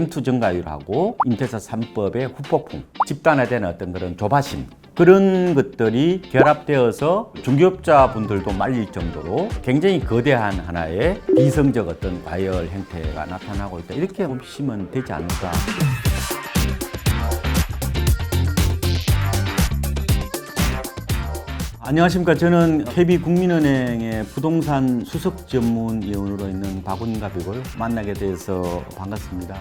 M2 증가율하고 임대차 3법의 후폭풍, 집단화되는 어떤 그런 조바심, 그런 것들이 결합되어서 중개업자분들도 말릴 정도로 굉장히 거대한 하나의 비성적 어떤 과열 행태가 나타나고 있다. 이렇게 보시면 되지 않을까. 안녕하십니까. 저는 KB국민은행의 부동산 수석 전문위원으로 있는 박운갑이고요. 만나게 돼서 반갑습니다.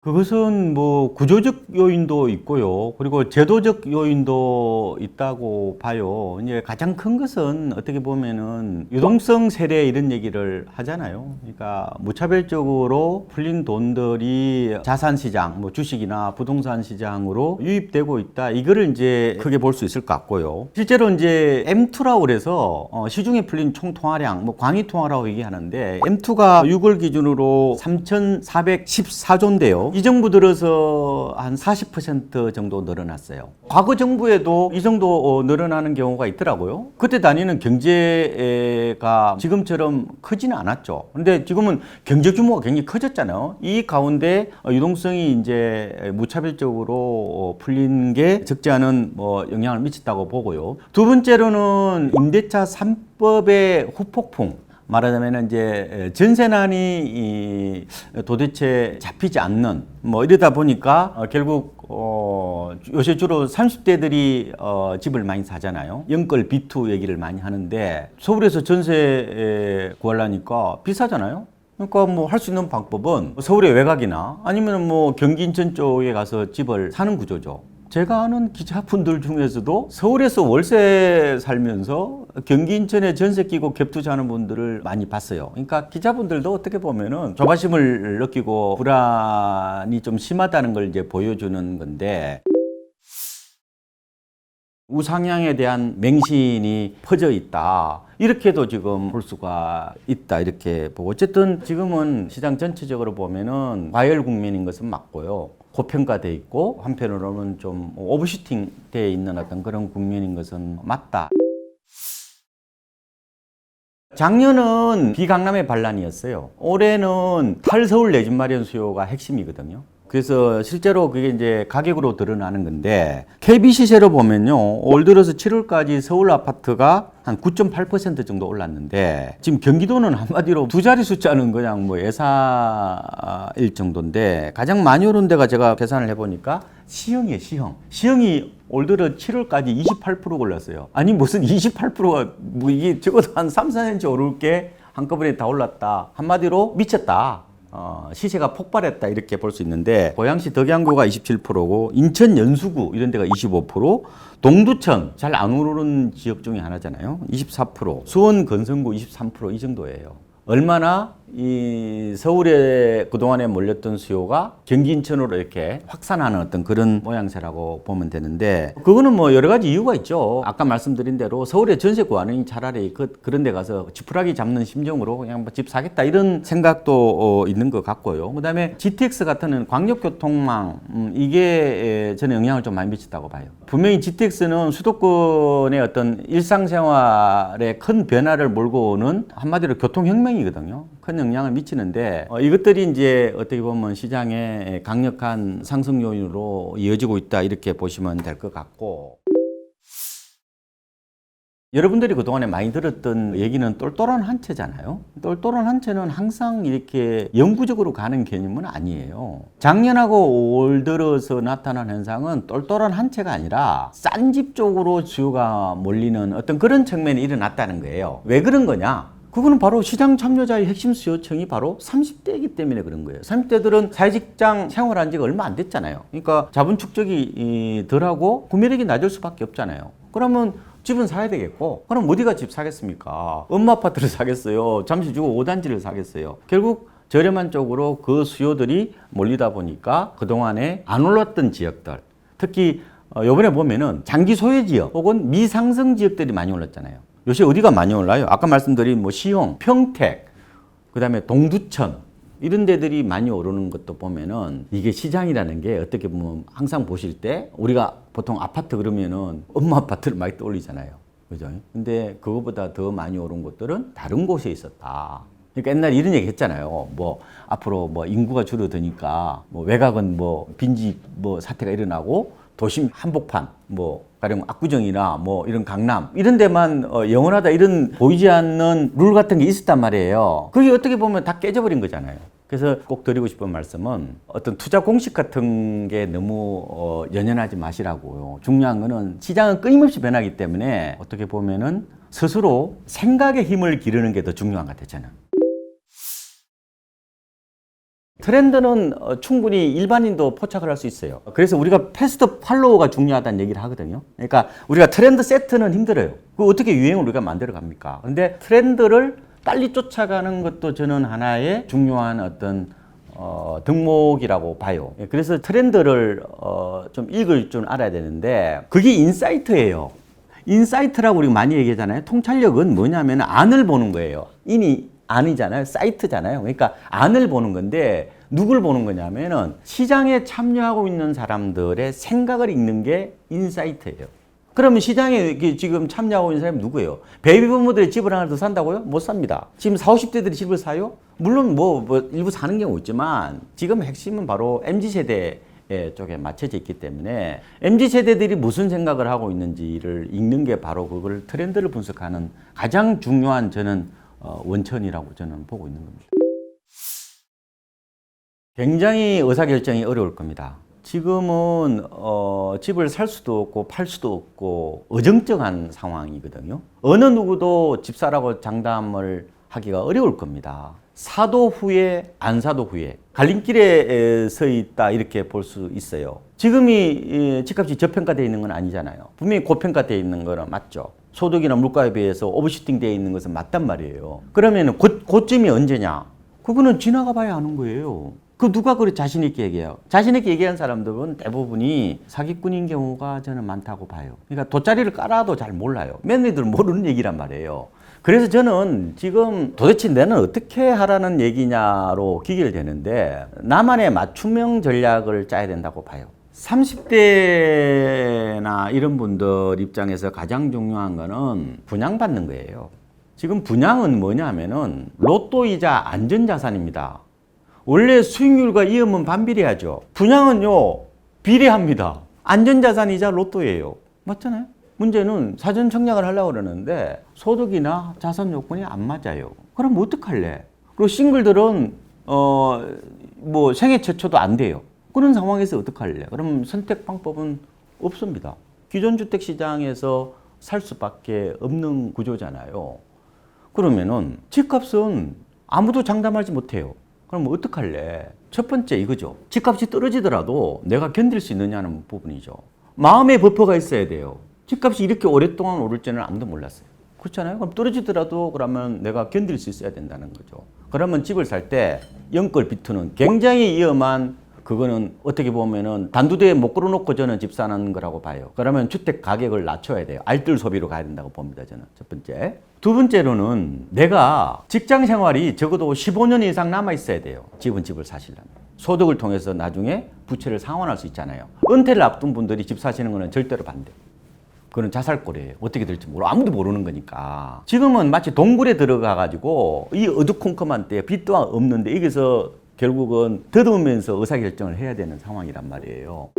그것은 뭐 구조적 요인도 있고요. 그리고 제도적 요인도 있다고 봐요. 이제 가장 큰 것은 어떻게 보면은 유동성 세례 이런 얘기를 하잖아요. 그러니까 무차별적으로 풀린 돈들이 자산 시장, 뭐 주식이나 부동산 시장으로 유입되고 있다. 이거를 이제 크게 볼 수 있을 것 같고요. 실제로 이제 M2라고 그래서 시중에 풀린 총 통화량, 뭐 광의 통화라고 얘기하는데 M2가 6월 기준으로 3,414조인데요. 이 정부 들어서 한 40% 정도 늘어났어요. 과거 정부에도 이 정도 늘어나는 경우가 있더라고요. 그때 다니는 경제가 지금처럼 크지는 않았죠. 근데 지금은 경제 규모가 굉장히 커졌잖아요. 이 가운데 유동성이 이제 무차별적으로 풀린 게 적지 않은 뭐 영향을 미쳤다고 보고요. 두 번째로는 임대차 3법의 후폭풍. 말하자면 이제 전세난이 도대체 잡히지 않는 뭐 이러다 보니까 결국 요새 주로 30대들이 집을 많이 사잖아요. 연끌 B2 얘기를 많이 하는데 서울에서 전세 구하려니까 비싸잖아요. 그러니까 뭐 할 수 있는 방법은 서울의 외곽이나 아니면 뭐 경기 인천 쪽에 가서 집을 사는 구조죠. 제가 아는 기자분들 중에서도 서울에서 월세 살면서 경기 인천에 전세 끼고 갭 투자하는 분들을 많이 봤어요. 그러니까 기자분들도 어떻게 보면은 조바심을 느끼고 불안이 좀 심하다는 걸 이제 보여주는 건데, 우상향에 대한 맹신이 퍼져 있다. 이렇게도 지금 볼 수가 있다. 이렇게 보고. 어쨌든 지금은 시장 전체적으로 보면은 과열 국면인 것은 맞고요. 고평가돼 있고 한편으로는 좀 오버슈팅 돼 있는 어떤 그런 국면인 것은 맞다. 작년은 비강남의 반란이었어요. 올해는 탈서울 내 집 마련 수요가 핵심이거든요. 그래서 실제로 그게 이제 가격으로 드러나는 건데, KB 시세로 보면요, 올 들어서 7월까지 서울 아파트가 한 9.8% 정도 올랐는데, 지금 경기도는 한마디로 두 자리 숫자는 그냥 뭐 예사일 정도인데, 가장 많이 오른 데가 제가 계산을 해보니까 시흥이에요, 시흥. 시흥이 올 들어 7월까지 28% 올랐어요. 아니, 무슨 28%가, 뭐 이게 적어도 한 3, 4cm 오를 게 한꺼번에 다 올랐다. 한마디로 미쳤다. 시세가 폭발했다 이렇게 볼 수 있는데, 고양시 덕양구가 27%고 인천 연수구 이런 데가 25%, 동두천 잘 안 오르는 지역 중에 하나잖아요. 24%, 수원 건성구 23% 이 정도예요. 얼마나 이 서울에 그동안에 몰렸던 수요가 경기 인천으로 이렇게 확산하는 어떤 그런 모양새라고 보면 되는데, 그거는 뭐 여러 가지 이유가 있죠. 아까 말씀드린 대로 서울에 전세 구하는 차라리 그런 데 가서 지푸라기 잡는 심정으로 그냥 뭐 집 사겠다 이런 생각도 있는 것 같고요. 그 다음에 GTX 같은 광역교통망, 이게 저는 영향을 좀 많이 미쳤다고 봐요. 분명히 GTX는 수도권의 어떤 일상생활에 큰 변화를 몰고 오는 한마디로 교통혁명이거든요. 큰 영향을 미치는데, 이것들이 이제 어떻게 보면 시장의 강력한 상승 요인으로 이어지고 있다 이렇게 보시면 될 것 같고, 여러분들이 그동안에 많이 들었던 얘기는 똘똘한 한 채잖아요. 똘똘한 한 채는 항상 이렇게 영구적으로 가는 개념은 아니에요. 작년하고 올 들어서 나타난 현상은 똘똘한 한 채가 아니라 싼 집 쪽으로 수요가 몰리는 어떤 그런 측면이 일어났다는 거예요. 왜 그런 거냐? 그거는 바로 시장 참여자의 핵심 수요층이 바로 30대이기 때문에 그런 거예요. 30대들은 사회직장 생활한 지가 얼마 안 됐잖아요. 그러니까 자본 축적이 덜하고 구매력이 낮을 수밖에 없잖아요. 그러면 집은 사야 되겠고, 그럼 어디가 집 사겠습니까? 엄마 아파트를 사겠어요? 잠시 주고 5단지를 사겠어요? 결국 저렴한 쪽으로 그 수요들이 몰리다 보니까 그동안에 안 올랐던 지역들, 특히 요번에 보면은 장기 소외 지역 혹은 미상승 지역들이 많이 올랐잖아요. 요새 어디가 많이 올라요? 아까 말씀드린 뭐 시흥, 평택, 그 다음에 동두천 이런 데들이 많이 오르는 것도 보면은 이게 시장이라는 게 어떻게 보면 항상 보실 때 우리가 보통 아파트 그러면은 엄마 아파트를 많이 떠올리잖아요. 그죠? 근데 그거보다 더 많이 오른 곳들은 다른 곳에 있었다. 그러니까 옛날에 이런 얘기 했잖아요. 뭐 앞으로 뭐 인구가 줄어드니까 뭐 외곽은 뭐 빈집 뭐 사태가 일어나고 도심 한복판 뭐 가령 압구정이나 뭐 이런 강남 이런 데만 영원하다 이런 보이지 않는 룰 같은 게 있었단 말이에요. 그게 어떻게 보면 다 깨져버린 거잖아요. 그래서 꼭 드리고 싶은 말씀은 어떤 투자 공식 같은 게 너무 연연하지 마시라고요. 중요한 거는 시장은 끊임없이 변하기 때문에 어떻게 보면은 스스로 생각의 힘을 기르는 게 더 중요한 것 같아요, 저는. 트렌드는 충분히 일반인도 포착을 할 수 있어요. 그래서 우리가 패스트 팔로우가 중요하다는 얘기를 하거든요. 그러니까 우리가 트렌드 세트는 힘들어요. 그 어떻게 유행을 우리가 만들어 갑니까? 근데 트렌드를 빨리 쫓아가는 것도 저는 하나의 중요한 어떤 덕목이라고 봐요. 그래서 트렌드를 좀 읽을 줄 알아야 되는데 그게 인사이트예요. 인사이트라고 우리가 많이 얘기하잖아요. 통찰력은 뭐냐면 안을 보는 거예요. 인이 안이잖아요. 사이트잖아요. 그러니까 안을 보는 건데 누굴 보는 거냐면은 시장에 참여하고 있는 사람들의 생각을 읽는 게 인사이트예요. 그러면 시장에 지금 참여하고 있는 사람이 누구예요? 베이비부모들이 집을 하나 더 산다고요? 못 삽니다. 지금 40, 50대들이 집을 사요? 물론 뭐 일부 사는 경우 있지만 지금 핵심은 바로 MZ세대 쪽에 맞춰져 있기 때문에 MZ세대들이 무슨 생각을 하고 있는지를 읽는 게 바로 그걸 트렌드를 분석하는 가장 중요한 저는 원천이라고 저는 보고 있는 겁니다. 굉장히 의사결정이 어려울 겁니다. 지금은 집을 살 수도 없고 팔 수도 없고 어정쩡한 상황이거든요. 어느 누구도 집 사라고 장담을 하기가 어려울 겁니다. 사도 후에 안 사도 후에 갈림길에 서 있다 이렇게 볼 수 있어요. 지금이 집값이 저평가되어 있는 건 아니잖아요. 분명히 고평가되어 있는 거는 맞죠. 소득이나 물가에 비해서 오버슈팅 되어 있는 것은 맞단 말이에요. 그러면 고점이 언제냐? 그거는 지나가 봐야 아는 거예요. 그 누가 그렇게 자신 있게 얘기해요? 자신 있게 얘기한 사람들은 대부분이 사기꾼인 경우가 저는 많다고 봐요. 그러니까 돗자리를 깔아도 잘 몰라요. 며느리들은 모르는 얘기란 말이에요. 그래서 저는 지금 도대체 내는 어떻게 하라는 얘기냐로 기결되는데 나만의 맞춤형 전략을 짜야 된다고 봐요. 30대나 이런 분들 입장에서 가장 중요한 거는 분양받는 거예요. 지금 분양은 뭐냐면은 로또이자 안전자산입니다. 원래 수익률과 이음은 반비례하죠. 분양은요, 비례합니다. 안전자산이자 로또예요. 맞잖아요? 문제는 사전 청약을 하려고 그러는데 소득이나 자산 요건이 안 맞아요. 그럼 어떡할래? 그리고 싱글들은 뭐 생애 최초도 안 돼요. 그런 상황에서 어떡할래? 그럼 선택 방법은 없습니다. 기존 주택 시장에서 살 수밖에 없는 구조잖아요. 그러면은 집값은 아무도 장담하지 못해요. 그럼 어떡할래? 첫 번째 이거죠. 집값이 떨어지더라도 내가 견딜 수 있느냐는 부분이죠. 마음의 버퍼가 있어야 돼요. 집값이 이렇게 오랫동안 오를 줄은 아무도 몰랐어요. 그렇잖아요? 그럼 떨어지더라도 그러면 내가 견딜 수 있어야 된다는 거죠. 그러면 집을 살 때 연끌 비투는 굉장히 위험한 그거는 어떻게 보면은 단두대에 못 걸어놓고 저는 집 사는 거라고 봐요. 그러면 주택 가격을 낮춰야 돼요. 알뜰 소비로 가야 된다고 봅니다, 저는. 첫 번째. 두 번째로는 내가 직장 생활이 적어도 15년 이상 남아 있어야 돼요. 집을 사시려면. 소득을 통해서 나중에 부채를 상환할 수 있잖아요. 은퇴를 앞둔 분들이 집 사시는 거는 절대로 반대. 그건 자살골이에요. 어떻게 될지 아무도 모르는 거니까. 지금은 마치 동굴에 들어가가지고 이 어두컴컴한 때 빛도 없는데 여기서 결국은 더듬으면서 의사결정을 해야 되는 상황이란 말이에요.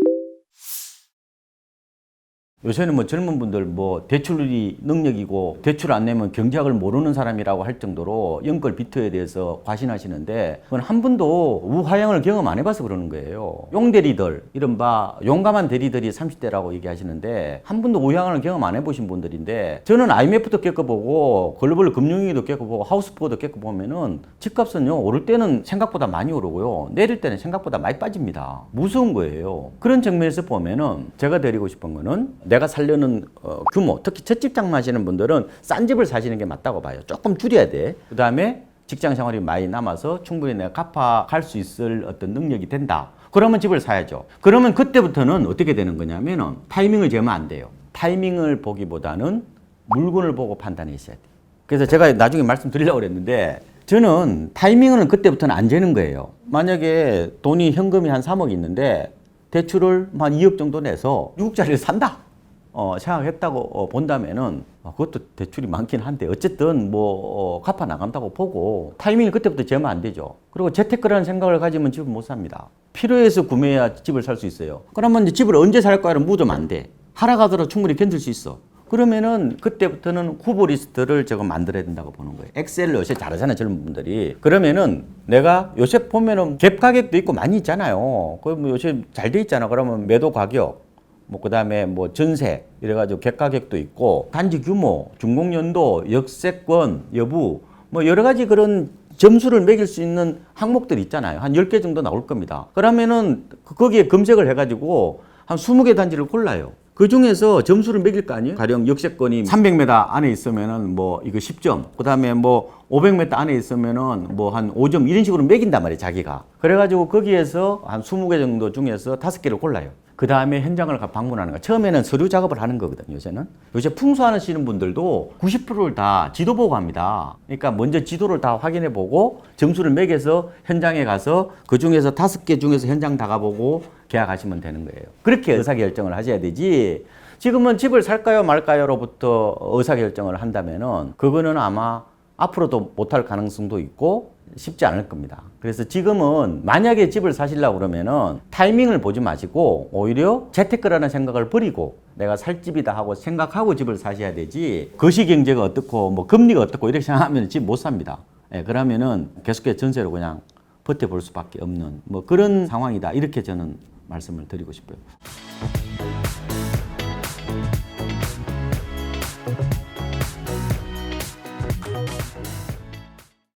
요새는 뭐 젊은 분들 뭐 대출이 능력이고 대출 안 내면 경제학을 모르는 사람이라고 할 정도로 연끌 비트에 대해서 과신하시는데 그건 한 번도 우하향을 경험 안 해봐서 그러는 거예요. 용대리들, 이른바 용감한 대리들이 30대라고 얘기하시는데 한 번도 우하향을 경험 안 해보신 분들인데 저는 IMF도 겪어보고 글로벌 금융위기도 겪어보고 하우스포도 겪어보면은 집값은요 오를 때는 생각보다 많이 오르고요 내릴 때는 생각보다 많이 빠집니다. 무서운 거예요. 그런 측면에서 보면은 제가 드리고 싶은 거는 내가 살려는 규모, 특히 첫집 장만하시는 분들은 싼 집을 사시는 게 맞다고 봐요. 조금 줄여야 돼. 그 다음에 직장 생활이 많이 남아서 충분히 내가 갚아갈 수 있을 어떤 능력이 된다. 그러면 집을 사야죠. 그러면 그때부터는 어떻게 되는 거냐면은 타이밍을 재면 안 돼요. 타이밍을 보기보다는 물건을 보고 판단했어야 돼요. 그래서 제가 나중에 말씀드리려고 그랬는데 저는 타이밍은 그때부터는 안 재는 거예요. 만약에 돈이 현금이 한 3억 있는데 대출을 한 2억 정도 내서 6억짜리를 산다. 생각했다고 본다면은 그것도 대출이 많긴 한데 어쨌든 갚아 나간다고 보고 타이밍이 그때부터 재면 안 되죠. 그리고 재테크라는 생각을 가지면 집을 못 삽니다. 필요해서 구매해야 집을 살 수 있어요. 그러면 이제 집을 언제 살 거야를 묻으면 안 돼. 하락하더라도 충분히 견딜 수 있어. 그러면은 그때부터는 후보 리스트를 제가 만들어야 된다고 보는 거예요. 엑셀을 요새 잘하잖아요, 젊은 분들이. 그러면은 내가 요새 보면은 갭 가격도 있고 많이 있잖아요. 그 뭐 요새 잘 돼 있잖아. 그러면 매도 가격, 그다음에 전세 이래가지고 갭 가격도 있고 단지 규모, 준공연도, 역세권 여부 여러 가지 그런 점수를 매길 수 있는 항목들이 있잖아요. 한 10개 정도 나올 겁니다. 그러면은 거기에 검색을 해가지고 한 20개 단지를 골라요. 그 중에서 점수를 매길 거 아니에요? 가령 역세권이 300m 안에 있으면은 이거 10점. 그 다음에 500m 안에 있으면은 한 5점 이런 식으로 매긴단 말이에요, 자기가. 그래가지고 거기에서 한 20개 정도 중에서 5개를 골라요. 그 다음에 현장을 방문하는 거. 처음에는 서류 작업을 하는 거거든요, 요새는. 요새 풍수하시는 분들도 90%를 다 지도 보고 합니다. 그러니까 먼저 지도를 다 확인해 보고 점수를 매겨서 현장에 가서 그 중에서 5개 중에서 현장 다 가보고 계약하시면 되는 거예요. 그렇게 의사결정을 하셔야 되지. 지금은 집을 살까요 말까요로부터 의사결정을 한다면은 그거는 아마 앞으로도 못할 가능성도 있고 쉽지 않을 겁니다. 그래서 지금은 만약에 집을 사시려고 그러면은 타이밍을 보지 마시고 오히려 재테크라는 생각을 버리고 내가 살 집이다 하고 생각하고 집을 사셔야 되지. 거시경제가 어떻고 금리가 어떻고 이렇게 생각하면 집 못 삽니다. 그러면은 계속해서 전세로 그냥 버텨볼 수밖에 없는 그런 상황이다. 이렇게 저는 말씀을 드리고 싶어요.